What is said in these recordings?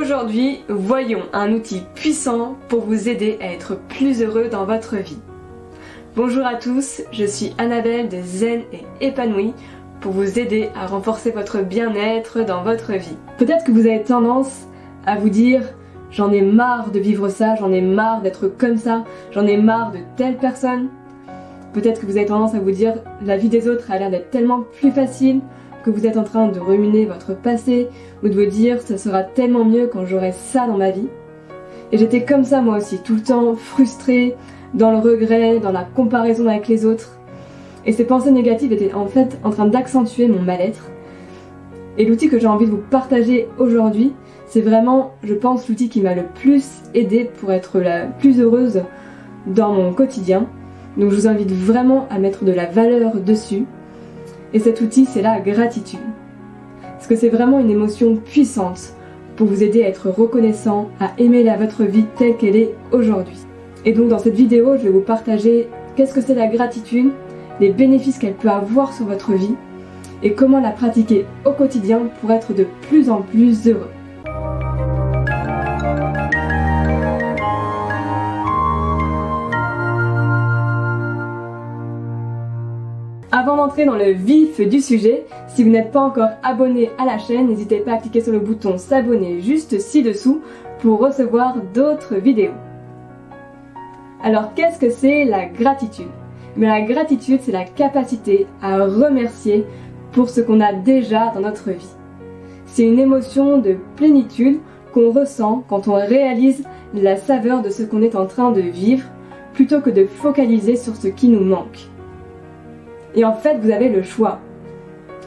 Aujourd'hui, voyons un outil puissant pour vous aider à être plus heureux dans votre vie. Bonjour à tous, je suis Annabelle de Zen et Épanouie pour vous aider à renforcer votre bien-être dans votre vie. Peut-être que vous avez tendance à vous dire « j'en ai marre de vivre ça, j'en ai marre d'être comme ça, j'en ai marre de telle personne ». Peut-être que vous avez tendance à vous dire « la vie des autres a l'air d'être tellement plus facile », que vous êtes en train de ruminer votre passé ou de vous dire ça sera tellement mieux quand j'aurai ça dans ma vie. Et j'étais comme ça moi aussi, tout le temps frustrée, dans le regret, dans la comparaison avec les autres. Et ces pensées négatives étaient en fait en train d'accentuer mon mal-être. Et l'outil que j'ai envie de vous partager aujourd'hui, c'est vraiment, je pense, l'outil qui m'a le plus aidé pour être la plus heureuse dans mon quotidien. Donc je vous invite vraiment à mettre de la valeur dessus. Et cet outil, c'est la gratitude. Parce que c'est vraiment une émotion puissante pour vous aider à être reconnaissant, à aimer votre vie telle qu'elle est aujourd'hui. Et donc dans cette vidéo, je vais vous partager qu'est-ce que c'est la gratitude, les bénéfices qu'elle peut avoir sur votre vie et comment la pratiquer au quotidien pour être de plus en plus heureux. Avant d'entrer dans le vif du sujet, si vous n'êtes pas encore abonné à la chaîne, n'hésitez pas à cliquer sur le bouton s'abonner juste ci-dessous pour recevoir d'autres vidéos. Alors qu'est-ce que c'est la gratitude ? Mais la gratitude, c'est la capacité à remercier pour ce qu'on a déjà dans notre vie. C'est une émotion de plénitude qu'on ressent quand on réalise la saveur de ce qu'on est en train de vivre, plutôt que de focaliser sur ce qui nous manque. Et en fait, vous avez le choix.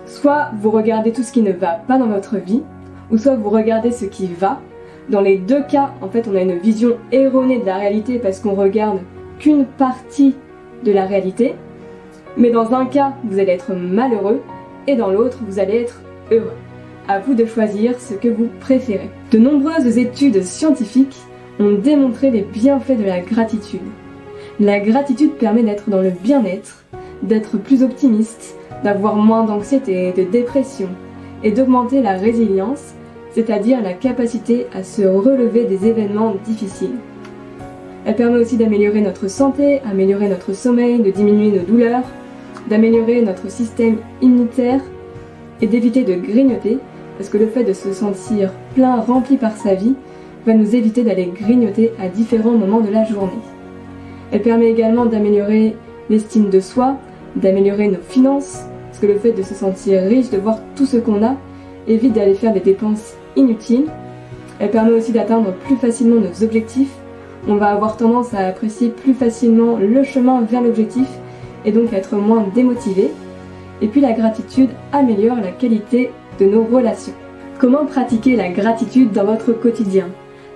Soit vous regardez tout ce qui ne va pas dans votre vie, ou soit vous regardez ce qui va. Dans les deux cas, en fait, on a une vision erronée de la réalité parce qu'on regarde qu'une partie de la réalité. Mais dans un cas, vous allez être malheureux, et dans l'autre, vous allez être heureux. À vous de choisir ce que vous préférez. De nombreuses études scientifiques ont démontré les bienfaits de la gratitude. La gratitude permet d'être dans le bien-être, d'être plus optimiste, d'avoir moins d'anxiété, de dépression et d'augmenter la résilience, c'est-à-dire la capacité à se relever des événements difficiles. Elle permet aussi d'améliorer notre santé, améliorer notre sommeil, de diminuer nos douleurs, d'améliorer notre système immunitaire et d'éviter de grignoter, parce que le fait de se sentir plein, rempli par sa vie, va nous éviter d'aller grignoter à différents moments de la journée. Elle permet également d'améliorer l'estime de soi, d'améliorer nos finances, parce que le fait de se sentir riche, de voir tout ce qu'on a, évite d'aller faire des dépenses inutiles. Elle permet aussi d'atteindre plus facilement nos objectifs. On va avoir tendance à apprécier plus facilement le chemin vers l'objectif et donc être moins démotivé. Et puis la gratitude améliore la qualité de nos relations. Comment pratiquer la gratitude dans votre quotidien ?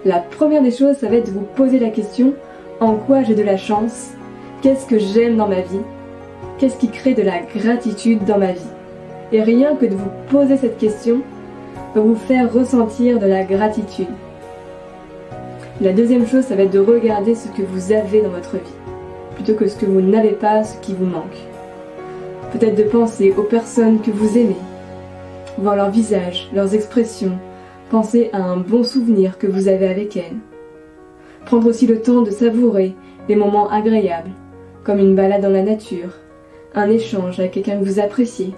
La première des choses, ça va être de vous poser la question « En quoi j'ai de la chance ? Qu'est-ce que j'aime dans ma vie ? Qu'est-ce qui crée de la gratitude dans ma vie ?» Et rien que de vous poser cette question va vous faire ressentir de la gratitude. La deuxième chose, ça va être de regarder ce que vous avez dans votre vie, plutôt que ce que vous n'avez pas, ce qui vous manque. Peut-être de penser aux personnes que vous aimez, voir leur visage, leurs expressions, penser à un bon souvenir que vous avez avec elles. Prendre aussi le temps de savourer les moments agréables, comme une balade dans la nature, un échange avec quelqu'un que vous appréciez.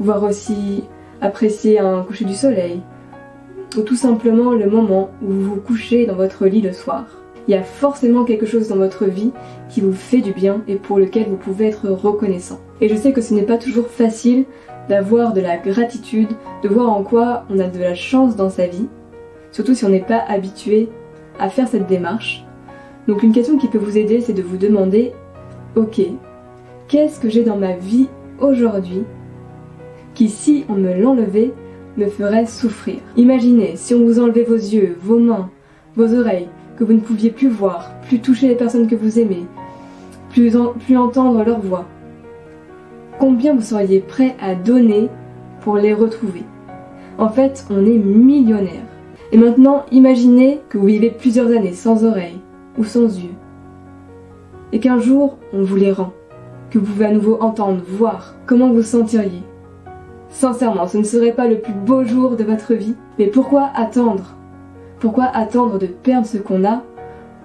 Voir aussi apprécier un coucher du soleil, ou tout simplement le moment où vous vous couchez dans votre lit le soir. Il y a forcément quelque chose dans votre vie qui vous fait du bien et pour lequel vous pouvez être reconnaissant. Et je sais que ce n'est pas toujours facile d'avoir de la gratitude, de voir en quoi on a de la chance dans sa vie, surtout si on n'est pas habitué à faire cette démarche. Donc une question qui peut vous aider, c'est de vous demander « Ok, qu'est-ce que j'ai dans ma vie aujourd'hui qui, si on me l'enlevait, me ferait souffrir ?» Imaginez si on vous enlevait vos yeux, vos mains, vos oreilles, que vous ne pouviez plus voir, plus toucher les personnes que vous aimez, plus entendre leur voix. Combien vous seriez prêt à donner pour les retrouver ? En fait, on est millionnaire. Et maintenant, imaginez que vous vivez plusieurs années sans oreilles ou sans yeux. Et qu'un jour, on vous les rend, que vous pouvez à nouveau entendre, voir. Comment vous sentiriez ? Sincèrement, ce ne serait pas le plus beau jour de votre vie. Mais pourquoi attendre? Pourquoi attendre de perdre ce qu'on a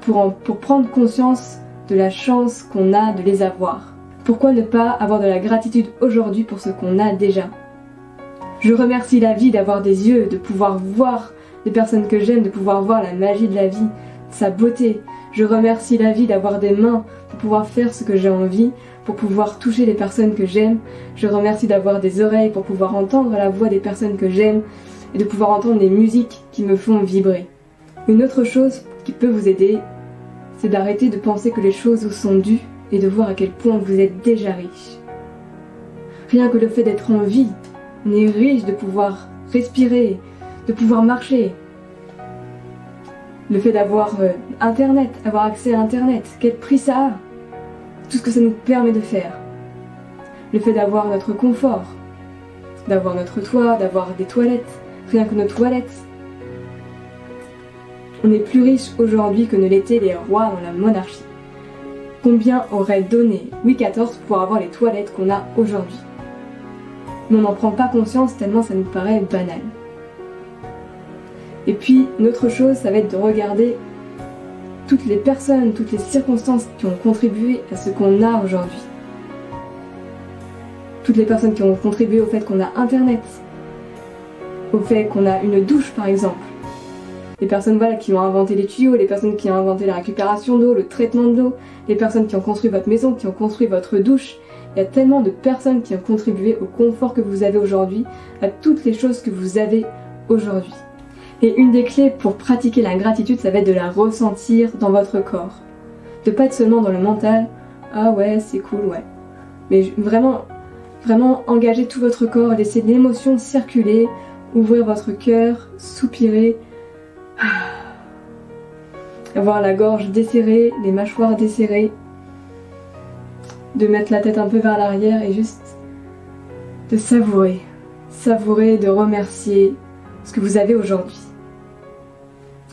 pour prendre conscience de la chance qu'on a de les avoir? Pourquoi ne pas avoir de la gratitude aujourd'hui pour ce qu'on a déjà? Je remercie la vie d'avoir des yeux, de pouvoir voir les personnes que j'aime, de pouvoir voir la magie de la vie, sa beauté. Je remercie la vie d'avoir des mains pour pouvoir faire ce que j'ai envie, pour pouvoir toucher les personnes que j'aime. Je remercie d'avoir des oreilles pour pouvoir entendre la voix des personnes que j'aime et de pouvoir entendre des musiques qui me font vibrer. Une autre chose qui peut vous aider, c'est d'arrêter de penser que les choses vous sont dues et de voir à quel point vous êtes déjà riche. Rien que le fait d'être en vie, on est riche de pouvoir respirer, de pouvoir marcher. Le fait d'avoir Internet, avoir accès à Internet, quel prix ça a? Tout ce que ça nous permet de faire. Le fait d'avoir notre confort, d'avoir notre toit, d'avoir des toilettes, rien que nos toilettes. On est plus riche aujourd'hui que ne l'étaient les rois dans la monarchie. Combien aurait donné Louis XIV pour avoir les toilettes qu'on a aujourd'hui? Mais on n'en prend pas conscience tellement ça nous paraît banal. Et puis, une autre chose, ça va être de regarder toutes les personnes, toutes les circonstances qui ont contribué à ce qu'on a aujourd'hui. Toutes les personnes qui ont contribué au fait qu'on a Internet, au fait qu'on a une douche par exemple. Les personnes qui ont inventé les tuyaux, les personnes qui ont inventé la récupération d'eau, le traitement de l'eau, les personnes qui ont construit votre maison, qui ont construit votre douche. Il y a tellement de personnes qui ont contribué au confort que vous avez aujourd'hui, à toutes les choses que vous avez aujourd'hui. Et une des clés pour pratiquer la gratitude, ça va être de la ressentir dans votre corps. De pas être seulement dans le mental, ah ouais, c'est cool, ouais. Mais vraiment engager tout votre corps, laisser l'émotion circuler, ouvrir votre cœur, soupirer, avoir la gorge desserrée, les mâchoires desserrées, de mettre la tête un peu vers l'arrière et juste de savourer, de remercier ce que vous avez aujourd'hui.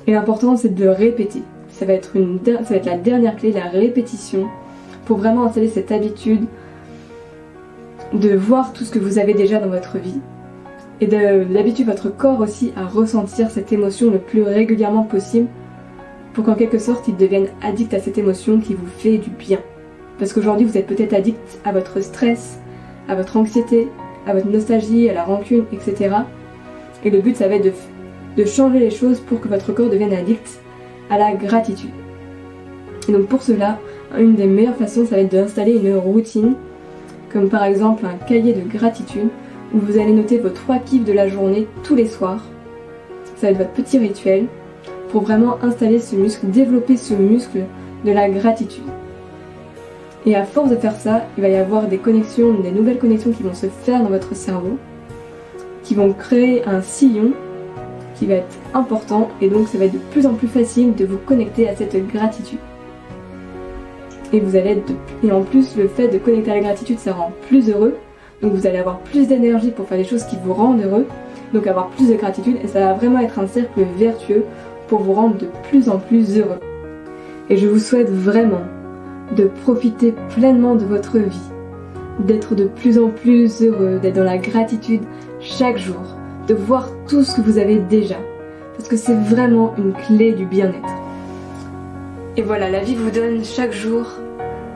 Et l'important c'est de le répéter. Ça va être la dernière clé, la répétition, pour vraiment installer cette habitude de voir tout ce que vous avez déjà dans votre vie et d'habituer votre corps aussi à ressentir cette émotion le plus régulièrement possible pour qu'en quelque sorte il devienne addict à cette émotion qui vous fait du bien. Parce qu'aujourd'hui vous êtes peut-être addict à votre stress, à votre anxiété, à votre nostalgie, à la rancune, etc. Et le but ça va être de changer les choses pour que votre corps devienne addict à la gratitude. Et donc pour cela, une des meilleures façons ça va être d'installer une routine, comme par exemple un cahier de gratitude où vous allez noter vos 3 kiffs de la journée tous les soirs. Ça va être votre petit rituel pour vraiment installer ce muscle, développer ce muscle de la gratitude. Et à force de faire ça, il va y avoir des nouvelles connexions qui vont se faire dans votre cerveau, qui vont créer un sillon qui va être important et donc ça va être de plus en plus facile de vous connecter à cette gratitude. Et en plus le fait de connecter à la gratitude ça rend plus heureux, donc vous allez avoir plus d'énergie pour faire des choses qui vous rendent heureux, donc avoir plus de gratitude et ça va vraiment être un cercle vertueux pour vous rendre de plus en plus heureux. Et je vous souhaite vraiment de profiter pleinement de votre vie, d'être de plus en plus heureux, d'être dans la gratitude chaque jour, de voir tout ce que vous avez déjà, parce que c'est vraiment une clé du bien-être. Et voilà, la vie vous donne chaque jour,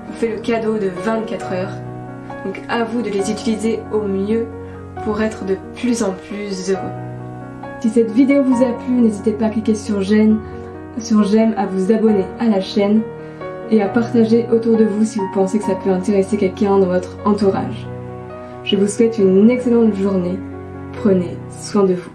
vous fait le cadeau de 24 heures, donc à vous de les utiliser au mieux pour être de plus en plus heureux. Si cette vidéo vous a plu, n'hésitez pas à cliquer sur j'aime, à vous abonner à la chaîne et à partager autour de vous si vous pensez que ça peut intéresser quelqu'un dans votre entourage. Je vous souhaite une excellente journée. Prenez soin de vous.